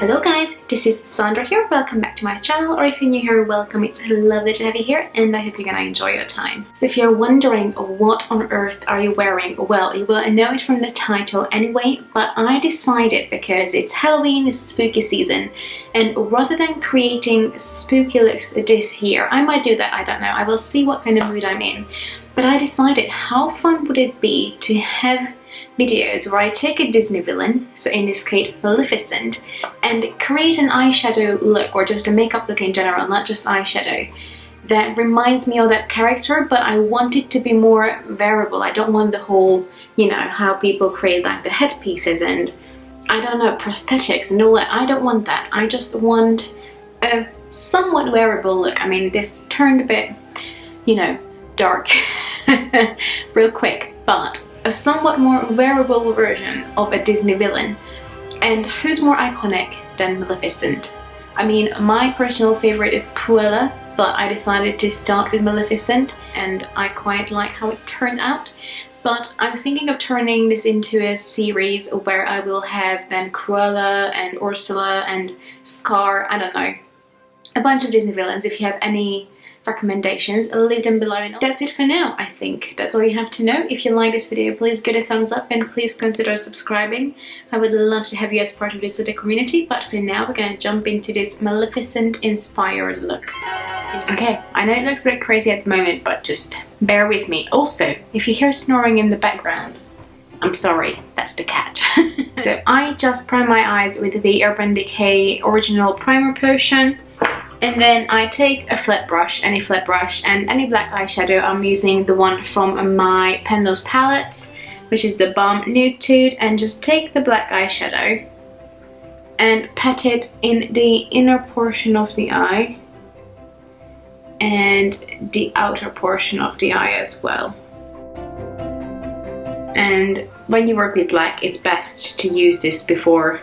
Hello guys, this is Sandra here. Welcome back to my channel, or if you're new here, welcome. It's lovely to have you here and I hope you're gonna enjoy your time. So if you're wondering what on earth are you wearing, well, you will know it from the title anyway, but I decided because it's Halloween, it's spooky season, and rather than creating spooky looks this year, I might do that, I don't know, I will see what kind of mood I'm in, but I decided how fun would it be to have videos where I take a Disney villain, so in this case Maleficent, and create an eyeshadow look, or just a makeup look in general, not just eyeshadow, that reminds me of that character, but I want it to be more wearable. I don't want the whole, you know, how people create like the headpieces and, I don't know, prosthetics and all that. I don't want that. I just want a somewhat wearable look. I mean, this turned a bit, you know, dark real quick, but a somewhat more wearable version of a Disney villain. And who's more iconic than Maleficent? I mean, my personal favorite is Cruella, but I decided to start with Maleficent and I quite like how it turned out. But I'm thinking of turning this into a series where I will have then Cruella and Ursula and Scar, I don't know, a bunch of Disney villains. If you have any recommendations, leave them below. And that's it for now. I think that's all you have to know. If you like this video, please give it a thumbs up and please consider subscribing. I would love to have you as part of this little community, but for now we're gonna jump into this Maleficent inspired look. Okay, I know it looks a bit crazy at the moment, but just bear with me. Also, if you hear snoring in the background, I'm sorry, that's the cat. So I just prime my eyes with the Urban Decay Original Primer Potion. And then I take a flat brush, any flat brush, and any black eyeshadow. I'm using the one from my Penrose palettes, which is the Balm Nude Tude, and just take the black eyeshadow and pat it in the inner portion of the eye and the outer portion of the eye as well. And when you work with black, it's best to use this before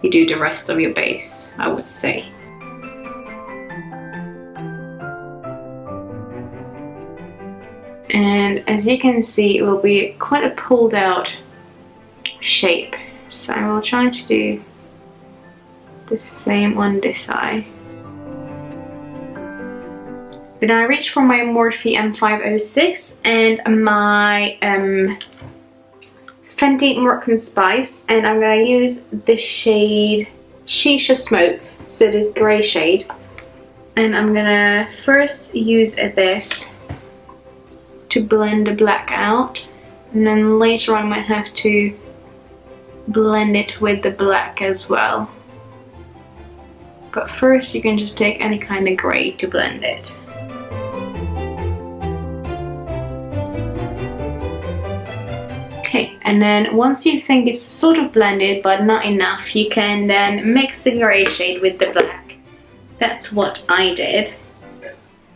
you do the rest of your base, I would say. And as you can see, it will be quite a pulled out shape. So I will try to do the same on this eye. Then I reach for my Morphe M506 and my Fenty Moroccan Spice, and I'm gonna use the shade Shisha Smoke, so this grey shade. And I'm gonna first use this to blend the black out, and then later I might have to blend it with the black as well. But first you can just take any kind of grey to blend it. Okay, and then once you think it's sort of blended but not enough, you can then mix the grey shade with the black. That's what I did.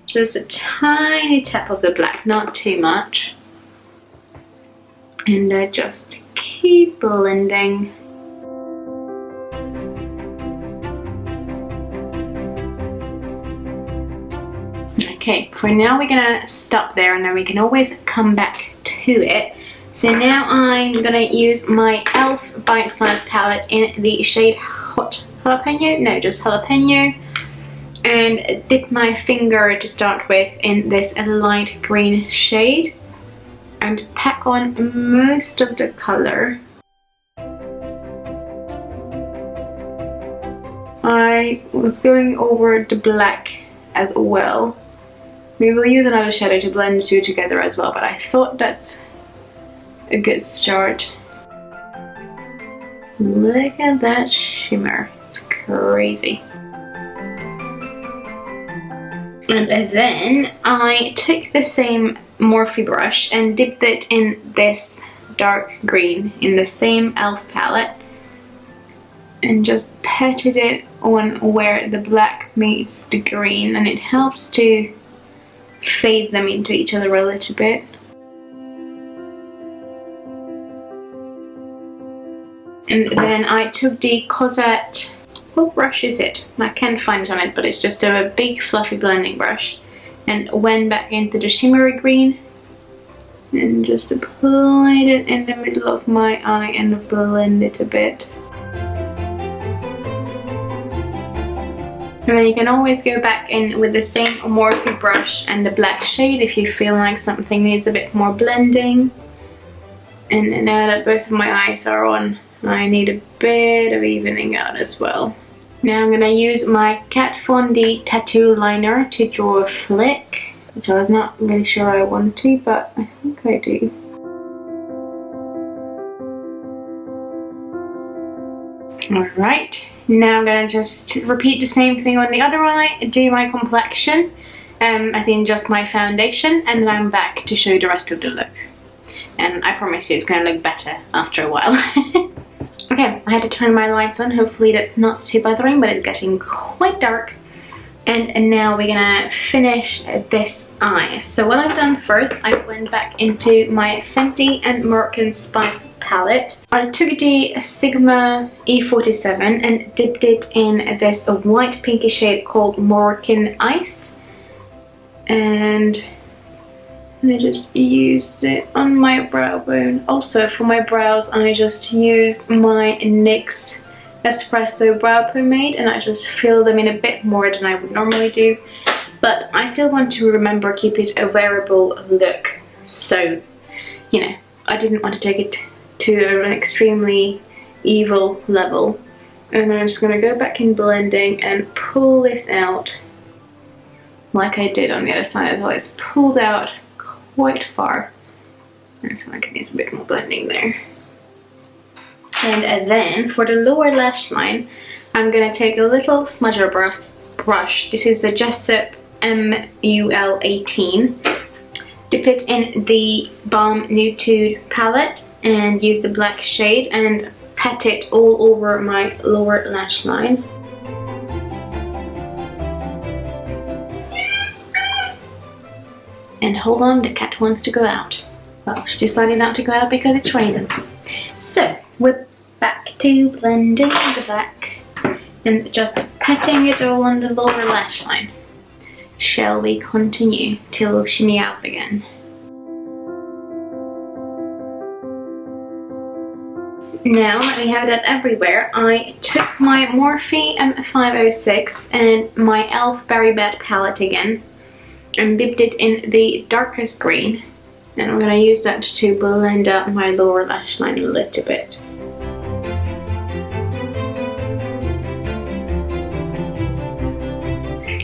Just a tiny tap of the black, not too much. And I just keep blending. Okay, for now we're gonna stop there and then we can always come back to it. So now I'm gonna use my e.l.f. Bite Size palette in the shade Hot Jalapeno, no, just Jalapeno. And dip my finger to start with in this light green shade and pack on most of the color. I was going over the black as well. We will use another shadow to blend the two together as well, but I thought that's a good start. Look at that shimmer, it's crazy. And then I took the same Morphe brush and dipped it in this dark green in the same e.l.f. palette and just patted it on where the black meets the green, and it helps to fade them into each other a little bit. And then I took the Cosette, what brush is it? I can't find it on it, but it's just a big fluffy blending brush, and went back into the shimmery green and just applied it in the middle of my eye and blend it a bit. And then you can always go back in with the same Morphe brush and the black shade if you feel like something needs a bit more blending. And now that both of my eyes are on, I need a bit of evening out as well. Now I'm going to use my Kat Von D tattoo liner to draw a flick, which I was not really sure I want to, but I think I do. Alright, now I'm going to just repeat the same thing on the other eye, do my complexion, as in just my foundation, and then I'm back to show you the rest of the look. And I promise you it's going to look better after a while. Okay, I had to turn my lights on, hopefully that's not too bothering, but it's getting quite dark. And now we're gonna finish this eye. So what I've done first, I went back into my Fenty and Moroccan Spice palette. I took the Sigma E47 and dipped it in this white pinky shade called Moroccan Ice. And I just used it on my brow bone. Also for my brows, I just used my NYX Espresso brow pomade and I just filled them in a bit more than I would normally do. But I still want to remember keep it a wearable look. So, you know, I didn't want to take it to an extremely evil level. And I'm just going to go back in blending and pull this out like I did on the other side as well. It's pulled out quite far. I feel like it needs a bit more blending there. And then for the lower lash line, I'm going to take a little smudger brush. This is the Jessup MUL18. Dip it in the Balm Nude palette and use the black shade and pat it all over my lower lash line. And hold on, the cat wants to go out. Well, she decided not to go out because it's raining. So, we're back to blending the black and just patting it all on the lower lash line. Shall we continue till she meows again? Now that we have that everywhere, I took my Morphe M506 and my e.l.f. Berry Bed palette again and dipped it in the darkest green, and I'm going to use that to blend out my lower lash line a little bit.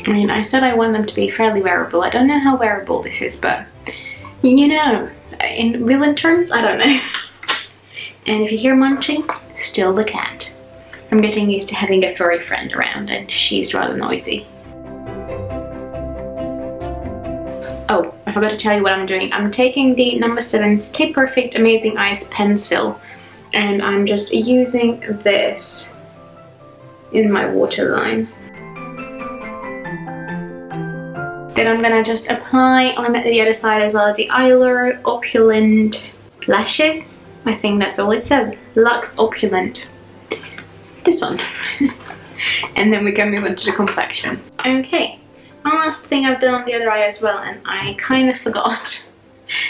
I mean, I said I want them to be fairly wearable. I don't know how wearable this is, but you know, in villain terms, I don't know. And if you hear munching, still the cat. I'm getting used to having a furry friend around and she's rather noisy. Oh, I forgot to tell you what I'm doing. I'm taking the No. 7 Stay Perfect Amazing Eyes pencil and I'm just using this in my waterline. Then I'm gonna just apply on the other side as well the Eyelure Opulent Lashes. I think that's all it said. Luxe Opulent. This one. And then we can move on to the complexion. Okay. One last thing I've done on the other eye as well, and I kind of forgot,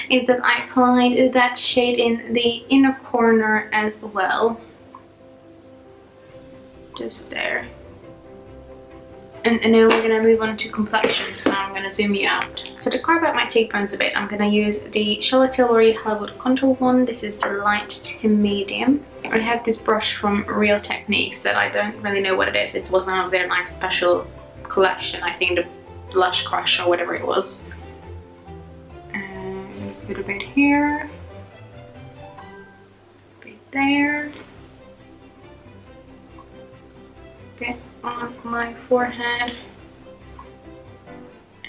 is that I applied that shade in the inner corner as well. Just there. And now we're going to move on to complexion, so I'm going to zoom you out. So to carve out my cheekbones a bit, I'm going to use the Charlotte Tilbury Hollywood Contour one. This is the light to medium. I have this brush from Real Techniques that I don't really know what it is. It was one of their like special collection, I think the Blush Crush or whatever it was. And put a bit here, a bit there, a bit on my forehead,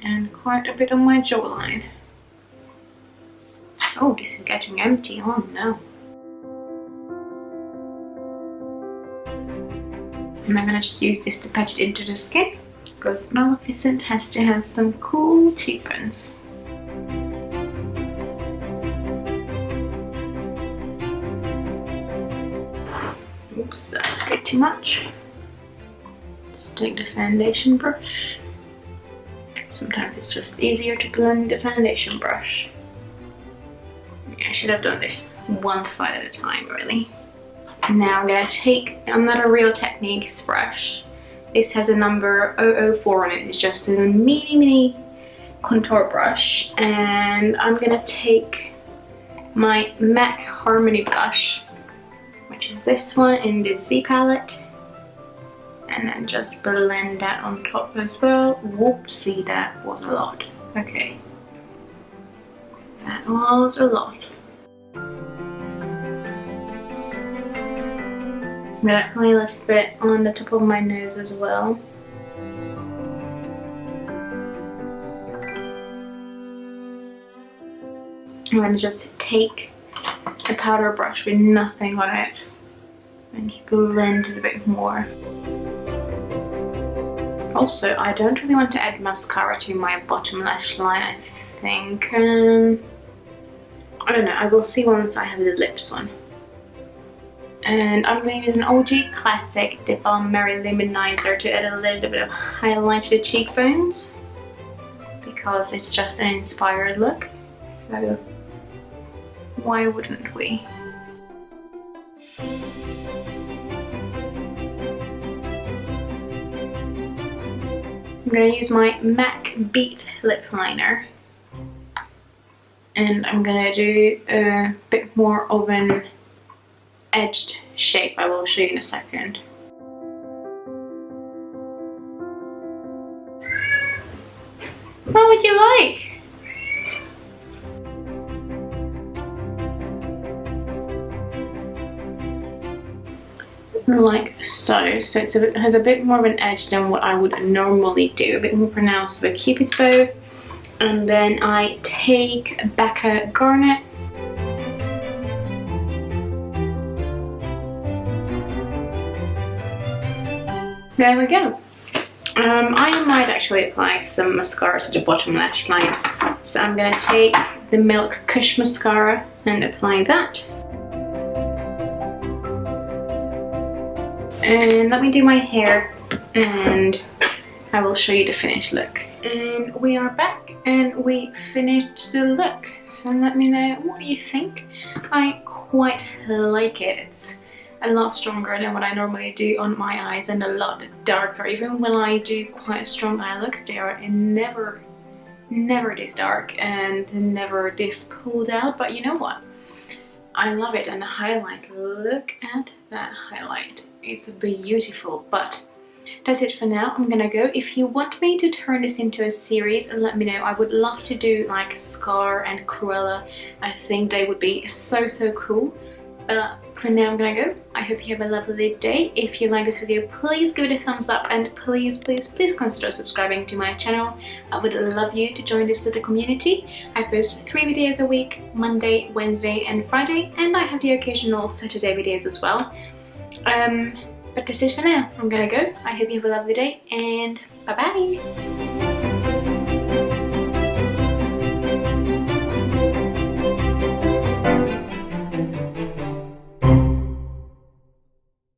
and quite a bit on my jawline. Oh, this is getting empty. Oh no. And I'm gonna just use this to patch it into the skin, because Maleficent has to have some cool cheekbones. Oops, that's a bit too much. Just take the foundation brush. Sometimes it's just easier to blend the foundation brush. I should have done this one side at a time, really. Now I'm gonna take another Real Techniques brush This has a number 004 on it. It's just a mini contour brush, and I'm gonna take my MAC Harmony blush, which is this one in the Z palette, and then just blend that on top as well. Whoopsie, that was a lot. Okay, that was a lot. I'm gonna apply a little bit on the top of my nose as well. I'm gonna just take a powder brush with nothing on it and just blend it a bit more. Also, I don't really want to add mascara to my bottom lash line, I think. I don't know, I will see once I have the lips on. And I'm going to use an OG Classic Dip Balm Mary Luminizer to add a little bit of highlight to the cheekbones, because it's just an inspired look, so why wouldn't we? I'm going to use my MAC Beat Lip Liner, and I'm going to do a bit more of an edged shape. I will show you in a second. What would you like? Like so. So it has a bit more of an edge than what I would normally do, a bit more pronounced with a Cupid's bow. And then I take Becca Garnet. There we go. I might actually apply some mascara to the bottom lash line. So I'm going to take the Milk Kush mascara and apply that. And let me do my hair and I will show you the finished look. And we are back and we finished the look. So let me know what you think. I quite like it. It's a lot stronger than what I normally do on my eyes and a lot darker. Even when I do quite strong eye looks, they are never this dark and never this pulled out. But you know what? I love it. And the highlight, look at that highlight. It's beautiful. But that's it for now. I'm gonna go. If you want me to turn this into a series, let me know. I would love to do like Scar and Cruella. I think they would be so cool. But for now I'm gonna go. I hope you have a lovely day. If you like this video, please give it a thumbs up, and please consider subscribing to my channel. I would love you to join this little community. I post 3 videos a week, Monday, Wednesday and Friday, and I have the occasional Saturday videos as well. But that's it for now. I'm gonna go. I hope you have a lovely day, and bye bye.